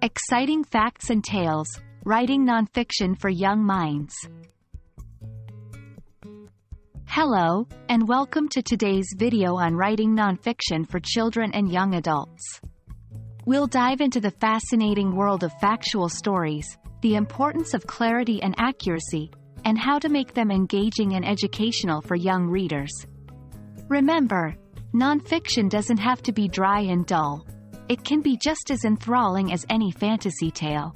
Exciting facts and tales, writing nonfiction for young minds. Hello, and welcome to today's video on writing nonfiction for children and young adults. We'll dive into the fascinating world of factual stories, the importance of clarity and accuracy, and how to make them engaging and educational for young readers. Remember, nonfiction doesn't have to be dry and dull. It can be just as enthralling as any fantasy tale.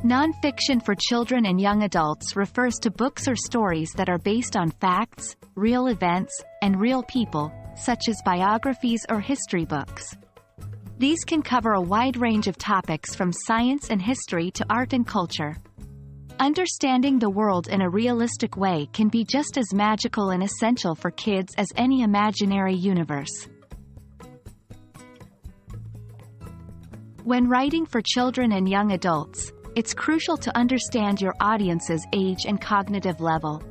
Nonfiction for children and young adults refers to books or stories that are based on facts, real events, and real people, such as biographies or history books. These can cover a wide range of topics from science and history to art and culture. Understanding the world in a realistic way can be just as magical and essential for kids as any imaginary universe. When writing for children and young adults, it's crucial to understand your audience's age and cognitive level.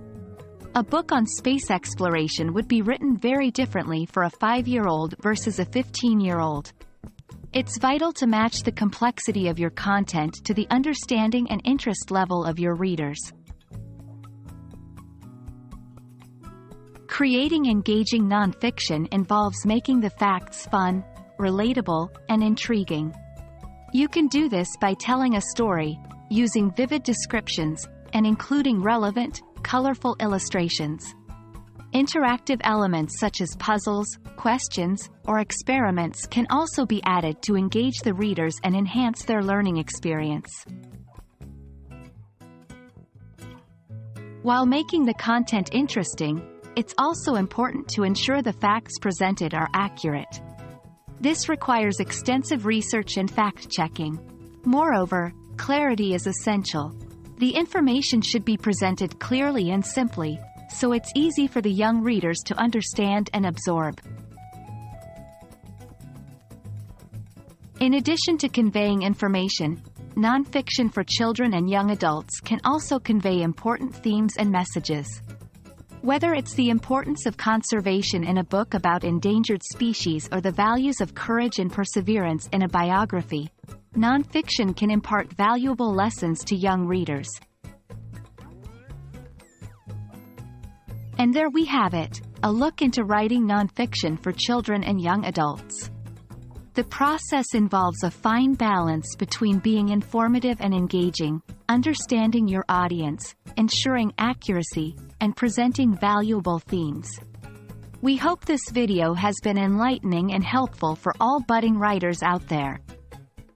A book on space exploration would be written very differently for a 5-year-old versus a 15-year-old. It's vital to match the complexity of your content to the understanding and interest level of your readers. Creating engaging nonfiction involves making the facts fun, relatable, and intriguing. You can do this by telling a story, using vivid descriptions, and including relevant, colorful illustrations. Interactive elements such as puzzles, questions, or experiments can also be added to engage the readers and enhance their learning experience. While making the content interesting, it's also important to ensure the facts presented are accurate. This requires extensive research and fact-checking. Moreover, clarity is essential. The information should be presented clearly and simply, so it's easy for the young readers to understand and absorb. In addition to conveying information, nonfiction for children and young adults can also convey important themes and messages. Whether it's the importance of conservation in a book about endangered species or the values of courage and perseverance in a biography, nonfiction can impart valuable lessons to young readers. And there we have it, a look into writing nonfiction for children and young adults. The process involves a fine balance between being informative and engaging, understanding your audience, ensuring accuracy, and presenting valuable themes. We hope this video has been enlightening and helpful for all budding writers out there.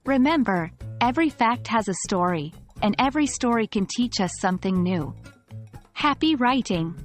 Remember, every fact has a story, and every story can teach us something new. Happy writing!